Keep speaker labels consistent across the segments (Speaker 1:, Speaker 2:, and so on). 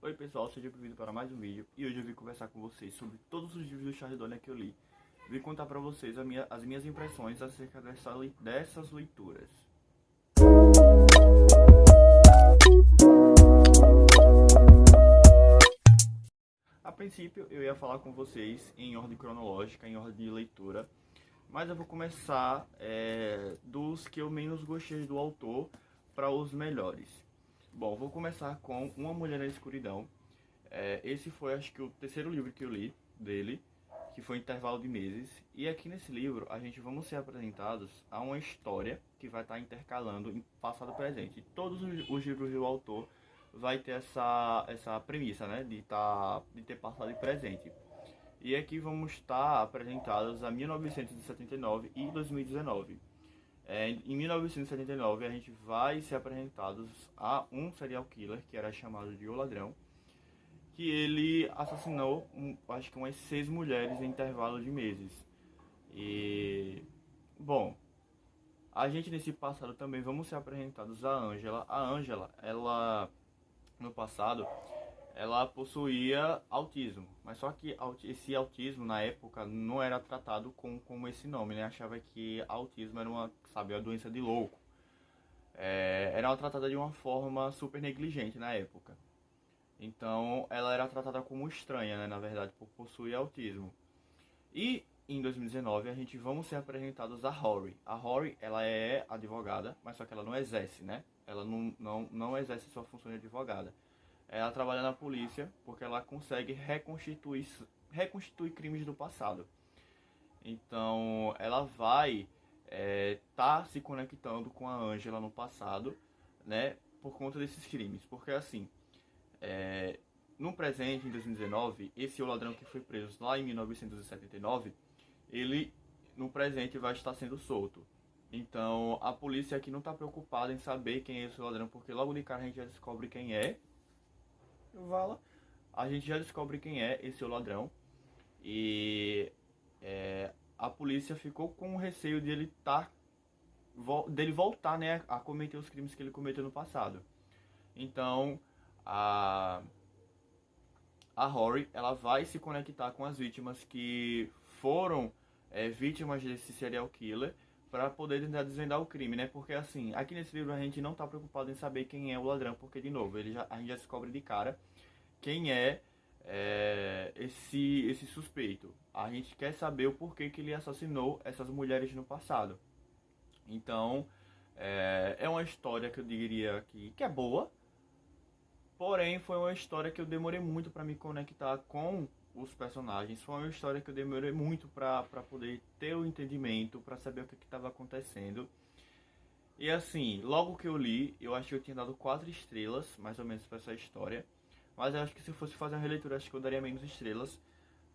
Speaker 1: Oi pessoal, seja bem-vindo para mais um vídeo e hoje eu vim conversar com vocês sobre todos os livros do Charles Donner que eu li. Vim contar para vocês as minhas impressões acerca dessas leituras. A princípio eu ia falar com vocês em ordem cronológica, em ordem de leitura, mas eu vou começar dos que eu menos gostei do autor para os melhores. Bom, vou começar com Uma Mulher na Escuridão. Esse foi, acho que, o terceiro livro que eu li dele, que foi Intervalo de Meses. E aqui nesse livro, a gente vamos ser apresentados a uma história que vai estar intercalando em passado e presente. Todos os livros do autor vai ter essa premissa, né, de ter passado e presente. E aqui vamos estar apresentados a 1979 e 2019. Em 1979, a gente vai ser apresentados a um serial killer, que era chamado de O Ladrão, que ele assassinou, acho que umas 6 mulheres em intervalo de meses. E, bom, a gente nesse passado também vamos ser apresentados a Angela. A Angela, ela, no passado, ela possuía autismo, mas só que esse autismo na época não era tratado como esse nome, né? Achava que autismo era uma doença de louco. Era tratada de uma forma super negligente na época. Então ela era tratada como estranha, né? Na verdade, por possuir autismo. E em 2019 a gente vamos ser apresentados a Rory. A Rory, ela é advogada, mas só que ela não exerce, né? Ela não exerce sua função de advogada. Ela trabalha na polícia porque ela consegue reconstituir crimes do passado. Então, ela vai tá se conectando com a Angela no passado, né, por conta desses crimes. Porque, assim, no presente, em 2019, esse O Ladrão que foi preso lá em 1979, ele, no presente, vai estar sendo solto. Então, a polícia aqui não está preocupada em saber quem é esse ladrão, porque logo de cara a gente já descobre quem é. A gente já descobre quem é esse o ladrão. E a polícia ficou com o receio de dele voltar, né, a cometer os crimes que ele cometeu no passado. Então a Rory, ela vai se conectar com as vítimas que foram vítimas desse serial killer para poder tentar desvendar o crime, né? Porque assim, aqui nesse livro a gente não está preocupado em saber quem é o ladrão, porque de novo, a gente já descobre de cara quem é esse suspeito. A gente quer saber o porquê que ele assassinou essas mulheres no passado. Então, é uma história que eu diria que é boa, porém foi uma história que eu demorei muito para me conectar com os personagens. Foi uma história que eu demorei muito para poder ter o entendimento, para saber o que estava acontecendo. E assim, logo que eu li, eu acho que eu tinha dado 4 estrelas, mais ou menos, para essa história. Mas eu acho que se eu fosse fazer uma releitura, acho que eu daria menos estrelas.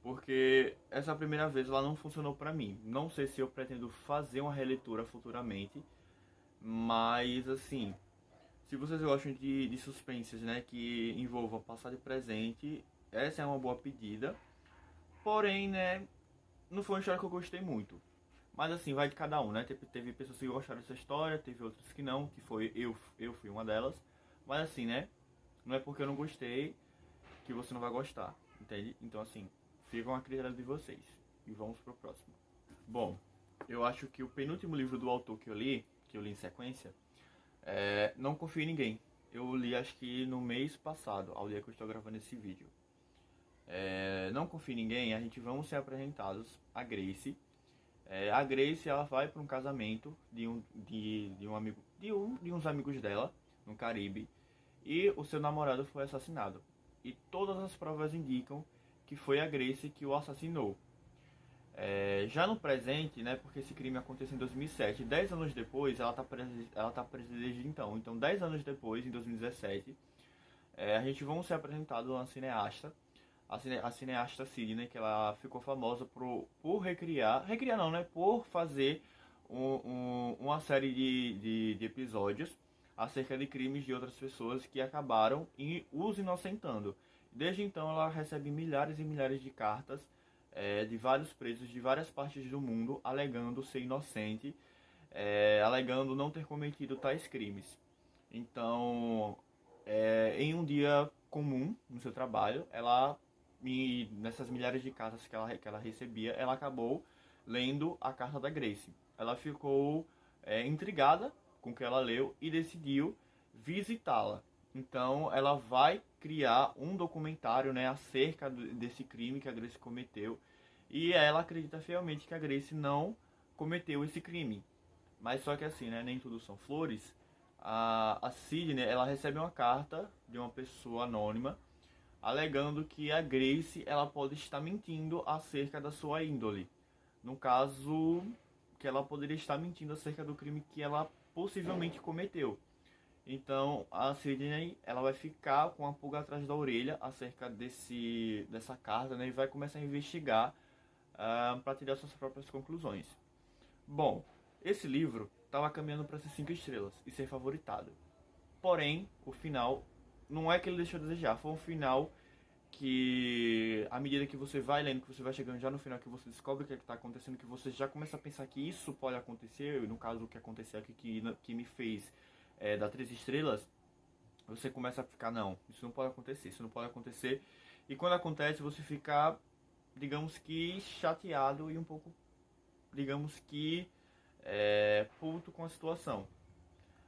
Speaker 1: Porque essa primeira vez ela não funcionou pra mim. Não sei se eu pretendo fazer uma releitura futuramente. Mas assim, se vocês gostam de suspenses, né, que envolvam passado e presente, essa é uma boa pedida. Porém, né, não foi uma história que eu gostei muito. Mas assim, vai de cada um, né? Teve pessoas que gostaram dessa história, teve outras que não, que foi eu fui uma delas. Mas assim, né? Não é porque eu não gostei que você não vai gostar, entende? Então assim, ficam a critério de vocês. E vamos pro próximo. Bom, eu acho que o penúltimo livro do autor que eu li em sequência, Não Confio em Ninguém. Eu li acho que no mês passado, ao dia que eu estou gravando esse vídeo. Não Confio em Ninguém, a gente vamos ser apresentados a Grace. A Grace, ela vai para um casamento de uns amigos dela no Caribe. E o seu namorado foi assassinado. E todas as provas indicam que foi a Grace que o assassinou. Já no presente, né, porque esse crime aconteceu em 2007, 10 anos depois, ela tá presa desde então. Então, 10 anos depois, em 2017, a gente vamos ser apresentados a uma cineasta, a cineasta Sidney, que ela ficou famosa por recriar não, né, por fazer uma série de episódios acerca de crimes de outras pessoas que acabaram os inocentando. Desde então ela recebe milhares e milhares de cartas de vários presos de várias partes do mundo alegando ser inocente, alegando não ter cometido tais crimes. Então, em um dia comum no seu trabalho, ela, e nessas milhares de cartas que ela recebia, ela acabou lendo a carta da Grace. Ela ficou intrigada com o que ela leu e decidiu visitá-la. Então ela vai criar um documentário, né, acerca desse crime que a Grace cometeu. E ela acredita fielmente que a Grace não cometeu esse crime. Mas só que assim, né, nem tudo são flores. A Sidney, ela recebe uma carta de uma pessoa anônima alegando que a Grace ela pode estar mentindo acerca da sua índole. No caso, que ela poderia estar mentindo acerca do crime que ela possivelmente cometeu. Então a Sidney ela vai ficar com a pulga atrás da orelha acerca dessa carta, né, e vai começar a investigar para tirar suas próprias conclusões. Bom, esse livro estava caminhando para ser 5 estrelas e ser favoritado. Porém, o final não é que ele deixou a desejar, foi um final que, à medida que você vai lendo, que você vai chegando já no final, que você descobre o que está acontecendo, que você já começa a pensar que isso pode acontecer, no caso o que aconteceu aqui, que me fez dar 3 estrelas, você começa a ficar, não, isso não pode acontecer, isso não pode acontecer. E quando acontece, você fica, digamos que, chateado e um pouco, digamos que, puto com a situação.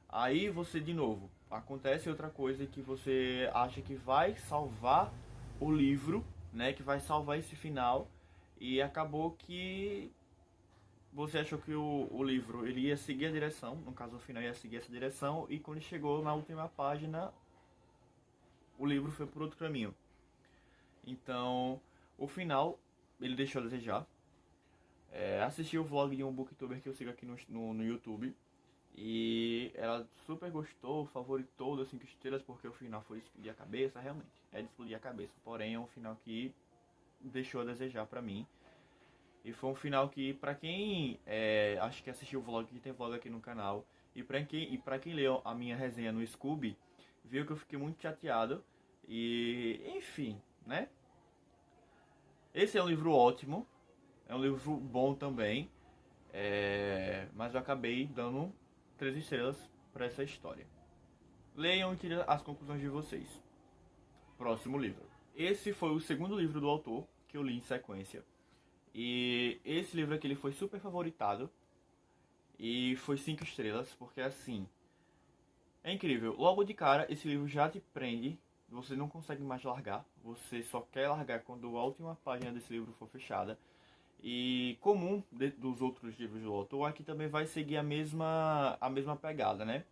Speaker 1: Aí você, de novo, acontece outra coisa que você acha que vai salvar o livro, né, que vai salvar esse final, e acabou que você achou que o livro ele ia seguir a direção, no caso o final ia seguir essa direção, e quando chegou na última página, o livro foi por outro caminho. Então, o final, ele deixou a desejar. Assisti o vlog de um booktuber que eu sigo aqui no YouTube, e ela super gostou, favoritou das 5 estrelas, porque o final foi de explodir a cabeça, realmente. É de explodir a cabeça, porém é um final que deixou a desejar pra mim. E foi um final que, pra quem acho que assistiu o vlog, que tem vlog aqui no canal, e pra quem leu a minha resenha no Scooby, viu que eu fiquei muito chateado. E, enfim, né? Esse é um livro ótimo, é um livro bom também, mas eu acabei dando 3 estrelas para essa história. Leiam e tirem as conclusões de vocês. Próximo livro. Esse foi o segundo livro do autor que eu li em sequência. E esse livro aqui ele foi super favoritado. E foi 5 estrelas, porque assim, é incrível. Logo de cara, esse livro já te prende. Você não consegue mais largar. Você só quer largar quando a última página desse livro for fechada. E comum dos outros livros do autor, aqui também vai seguir a mesma pegada, né?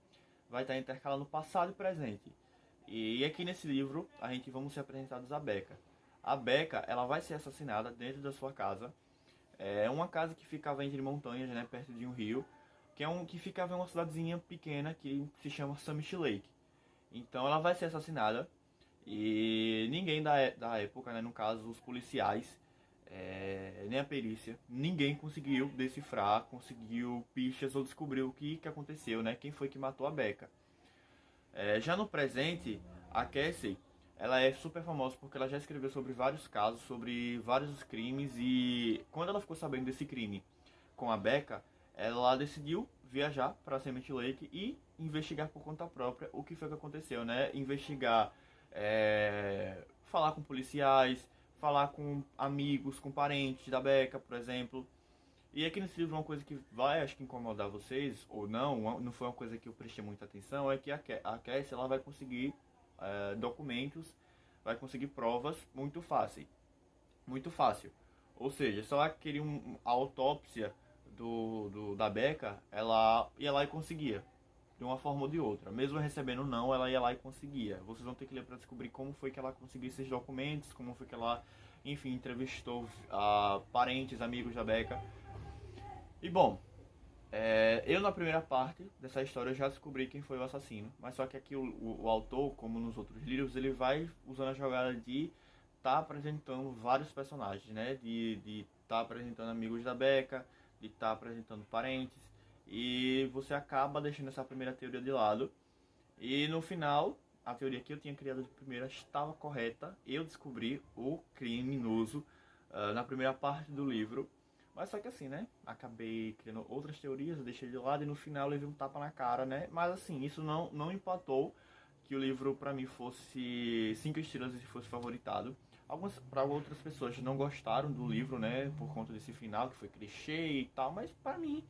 Speaker 1: Vai estar intercalando passado e presente. E aqui nesse livro, a gente vamos ser apresentados a Becca. A Becca, ela vai ser assassinada dentro da sua casa. É uma casa que ficava entre montanhas, né? Perto de um rio. Que ficava em uma cidadezinha pequena que se chama Summit Lake. Então ela vai ser assassinada. E ninguém da época, né? No caso, os policiais, nem a perícia, ninguém conseguiu decifrar, conseguiu pistas ou descobriu o que aconteceu, né? Quem foi que matou a Becca. Já no presente, a Cassie, ela é super famosa porque ela já escreveu sobre vários casos, sobre vários crimes, e quando ela ficou sabendo desse crime com a Becca, ela decidiu viajar para Cement Lake e investigar por conta própria o que foi que aconteceu, né? Investigar, falar com policiais, falar com amigos, com parentes da Becca, por exemplo. E aqui nesse livro uma coisa que vai, acho que incomodar vocês, ou não foi uma coisa que eu prestei muita atenção, é que a Cassie ela vai conseguir documentos, vai conseguir provas muito fácil. Muito fácil. Ou seja, se ela queria a autópsia da Becca, ela ia lá e conseguia. De uma forma ou de outra. Mesmo recebendo não, ela ia lá e conseguia. Vocês vão ter que ler para descobrir como foi que ela conseguiu esses documentos, como foi que ela, enfim, entrevistou parentes, amigos da Becca. E bom, eu na primeira parte dessa história eu já descobri quem foi o assassino. Mas só que aqui o autor, como nos outros livros, ele vai usando a jogada de tá apresentando vários personagens, né? De tá apresentando amigos da Becca, de tá apresentando parentes. E você acaba deixando essa primeira teoria de lado. E no final, a teoria que eu tinha criado de primeira estava correta. Eu descobri o criminoso na primeira parte do livro. Mas só que assim, né? Acabei criando outras teorias, eu deixei de lado e no final levei um tapa na cara, né? Mas assim, isso não empatou que o livro para mim fosse 5 estrelas e fosse favoritado. Algumas, para outras pessoas não gostaram do livro, né, por conta desse final que foi clichê e tal, mas para mim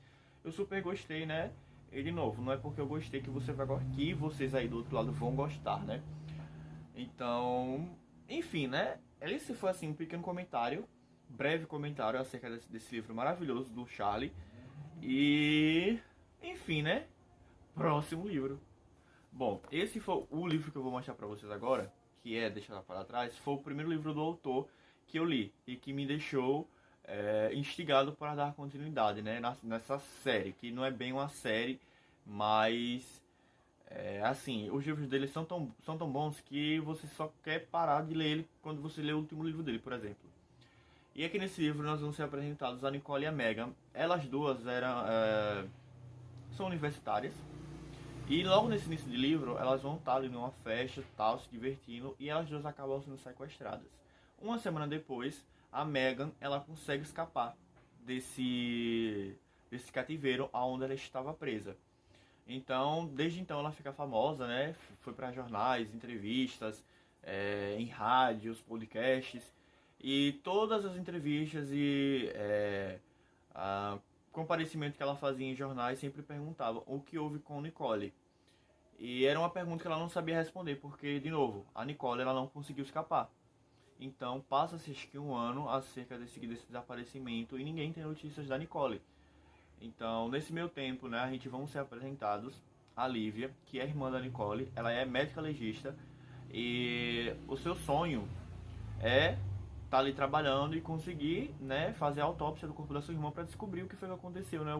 Speaker 1: eu super gostei, né? E de novo, não é porque eu gostei que você vai que vocês aí do outro lado vão gostar, né? Então, enfim, né? Esse foi assim um pequeno comentário, breve comentário acerca desse livro maravilhoso do Charlie. E enfim, né? Próximo livro. Bom, esse foi o livro que eu vou mostrar pra vocês agora, que é Deixar para Trás, foi o primeiro livro do autor que eu li e que me deixou instigado para dar continuidade, né, nessa série, que não é bem uma série, mas assim, os livros dele são tão bons que você só quer parar de ler ele quando você lê o último livro dele, por exemplo. E aqui nesse livro nós vamos ser apresentados a Nicole e a Megan. Elas duas são universitárias. E logo nesse início de livro, elas vão estar ali numa festa, tal, se divertindo, e elas duas acabam sendo sequestradas. Uma semana depois, a Megan, ela consegue escapar desse cativeiro aonde ela estava presa. Então, desde então ela fica famosa, né? Foi para jornais, entrevistas, em rádios, podcasts, e todas as entrevistas e comparecimento que ela fazia em jornais sempre perguntava o que houve com Nicole. E era uma pergunta que ela não sabia responder, porque, de novo, a Nicole ela não conseguiu escapar. Então passa-se acho que um ano acerca desse desaparecimento e ninguém tem notícias da Nicole. Então, nesse meio tempo, né, a gente vão ser apresentados a Lívia, que é irmã da Nicole. Ela é médica legista e o seu sonho é tá ali trabalhando e conseguir, né, fazer a autópsia do corpo da sua irmã para descobrir o que foi que aconteceu, né,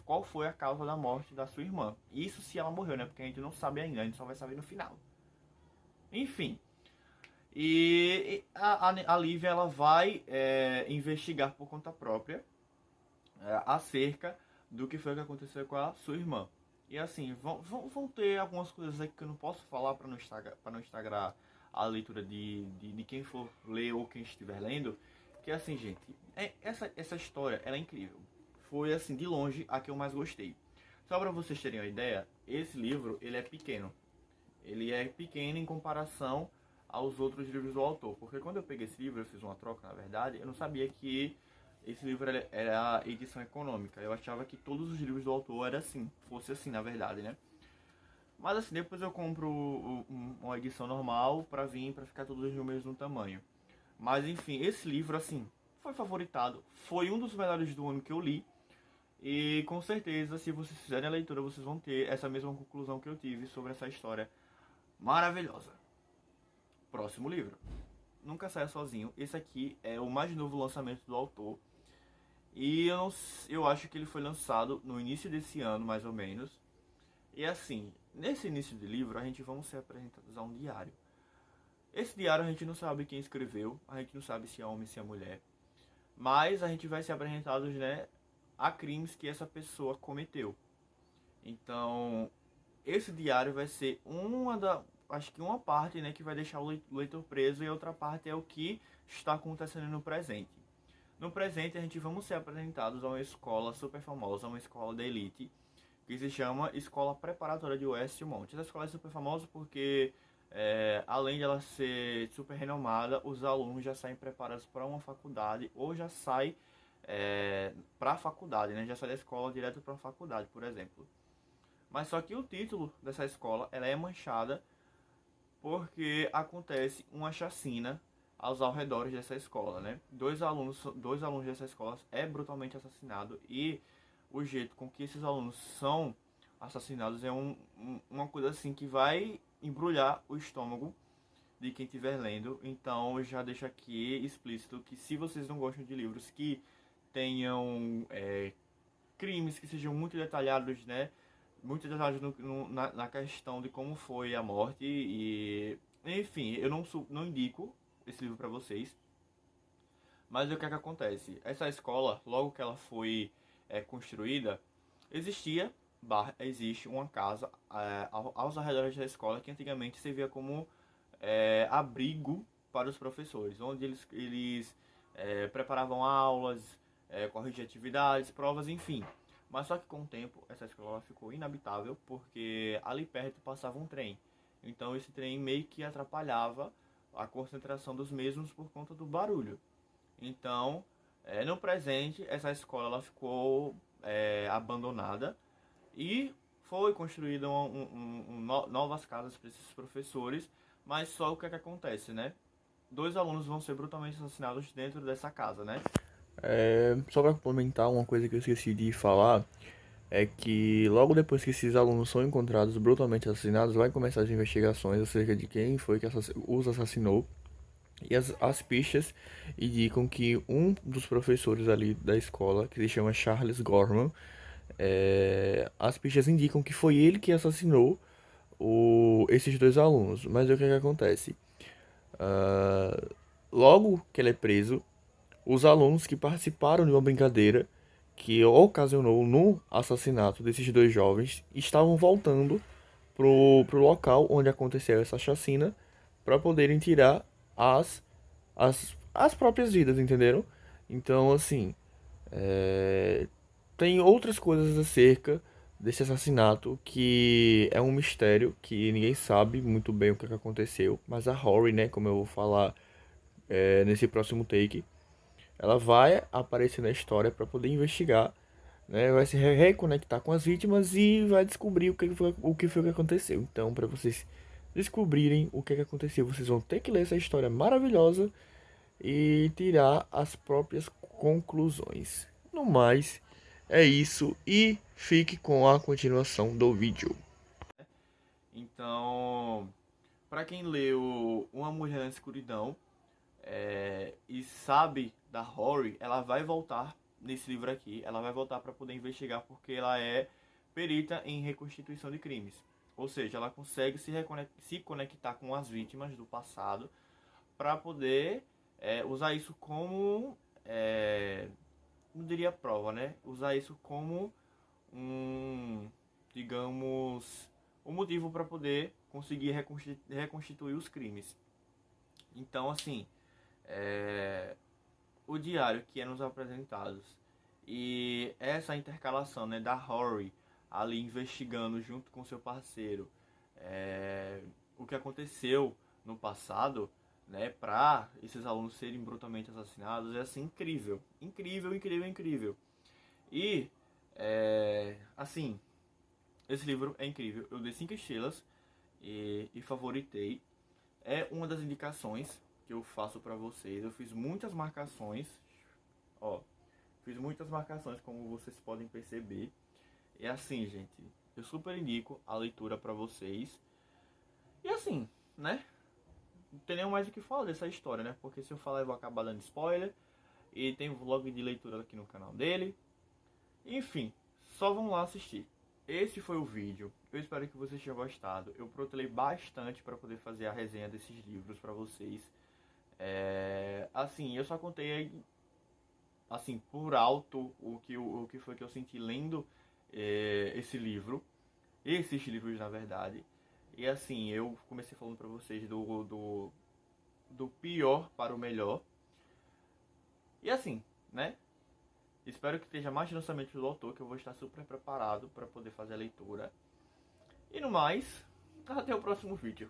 Speaker 1: qual foi a causa da morte da sua irmã. Isso se ela morreu, né, porque a gente não sabe ainda, a gente só vai saber no final. Enfim, e a Lívia ela vai investigar por conta própria acerca do que foi que aconteceu com a sua irmã. E assim, vão ter algumas coisas aqui que eu não posso falar para não estragar a leitura de quem for ler ou quem estiver lendo. Que assim, gente, essa história ela é incrível. Foi assim, de longe, a que eu mais gostei. Só para vocês terem uma ideia, esse livro ele é pequeno. Ele é pequeno em comparação aos outros livros do autor. Porque quando eu peguei esse livro, eu fiz uma troca, na verdade, eu não sabia que esse livro era a edição econômica. Eu achava que todos os livros do autor era assim, fosse assim, na verdade, né? Mas assim, depois eu compro uma edição normal pra ficar todos no mesmo tamanho. Mas enfim, esse livro, assim, foi favoritado. Foi um dos melhores do ano que eu li. E com certeza, se vocês fizerem a leitura, vocês vão ter essa mesma conclusão que eu tive sobre essa história maravilhosa. Próximo livro. Nunca Saia Sozinho. Esse aqui é o mais novo lançamento do autor. E eu acho que ele foi lançado no início desse ano, mais ou menos. E assim, nesse início de livro, a gente vamos ser apresentados a um diário. Esse diário a gente não sabe quem escreveu, a gente não sabe se é homem, se é mulher. Mas a gente vai ser apresentados, né, a crimes que essa pessoa cometeu. Então, esse diário vai ser acho que uma parte, né, que vai deixar o leitor preso, e a outra parte é o que está acontecendo no presente. No presente, a gente vamos ser apresentados a uma escola super famosa, uma escola da elite, que se chama Escola Preparatória de Westmont. Essa escola é super famosa porque, além de ela ser super renomada, os alunos já saem preparados para uma faculdade ou já saem para a faculdade, né? Já sai da escola direto para a faculdade, por exemplo. Mas só que o título dessa escola ela é manchada porque acontece uma chacina aos arredores dessa escola, né? Dois alunos dessa escola é brutalmente assassinado e o jeito com que esses alunos são assassinados é uma coisa assim que vai embrulhar o estômago de quem estiver lendo. Então eu já deixo aqui explícito que se vocês não gostam de livros que tenham crimes que sejam muito detalhados, né? Muito detalhados na questão de como foi a morte e... Enfim, eu não indico esse livro para vocês. Mas o que é que acontece? Essa escola, logo que ela foi construída, existe uma casa aos arredores da escola que antigamente servia como abrigo para os professores, onde eles preparavam aulas, corrigiam atividades, provas, enfim. Mas só que com o tempo essa escola ficou inabitável porque ali perto passava um trem. Então esse trem meio que atrapalhava a concentração dos mesmos por conta do barulho. Então, no presente, essa escola ela ficou abandonada e foi construída novas casas para esses professores, mas só o que é que acontece, né? 2 alunos vão ser brutalmente assassinados dentro dessa casa, né?
Speaker 2: Só para complementar, uma coisa que eu esqueci de falar é que logo depois que esses alunos são encontrados brutalmente assassinados, vai começar as investigações acerca de quem foi que os assassinou. E as pistas indicam que um dos professores ali da escola, que se chama Charles Gorman, as pistas indicam que foi ele que assassinou esses dois alunos. Mas o que é que acontece? Ah, Logo que ele é preso, os alunos que participaram de uma brincadeira que ocasionou no assassinato desses dois jovens estavam voltando pro local onde aconteceu essa chacina para poderem tirar as próprias vidas, entenderam? Então, assim, tem outras coisas acerca desse assassinato que é um mistério que ninguém sabe muito bem o que aconteceu, mas a Rory, né, como eu vou falar nesse próximo take, ela vai aparecer na história para poder investigar, né? Vai se reconectar com as vítimas e vai descobrir o que foi que aconteceu. Então, para vocês descobrirem o que aconteceu, vocês vão ter que ler essa história maravilhosa e tirar as próprias conclusões. No mais, é isso e fique com a continuação do vídeo.
Speaker 1: Então, para quem leu Uma Mulher na Escuridão e sabe da Rory, ela vai voltar nesse livro aqui. Ela vai voltar para poder investigar porque ela é perita em reconstituição de crimes. Ou seja, ela consegue se conectar com as vítimas do passado para poder usar isso como, não diria prova, né? Usar isso como um, digamos, um motivo para poder conseguir reconstituir os crimes. Então, assim, o diário que é nos apresentados e essa intercalação, né, da Rory ali investigando junto com seu parceiro o que aconteceu no passado, né, para esses alunos serem brutalmente assassinados, é assim incrível, incrível, incrível, incrível. E assim, esse livro é incrível. Eu dei 5 estrelas e favoritei. É uma das indicações que eu faço para vocês. Eu fiz muitas marcações, ó, fiz muitas marcações como vocês podem perceber. E assim, gente, eu super indico a leitura para vocês. E assim, né? Não tem nem mais o que falar dessa história, né? Porque se eu falar eu vou acabar dando spoiler. E tem vlog de leitura aqui no canal dele. Enfim, só vão lá assistir. Esse foi o vídeo. Eu espero que vocês tenham gostado. Eu protelei bastante para poder fazer a resenha desses livros para vocês. Assim, eu só contei assim por alto o que foi que eu senti lendo esse livro, esses livros na verdade. E assim, eu comecei falando para vocês do pior para o melhor. E assim, né? Espero que esteja mais lançamento do autor, que eu vou estar super preparado para poder fazer a leitura. E no mais, até o próximo vídeo.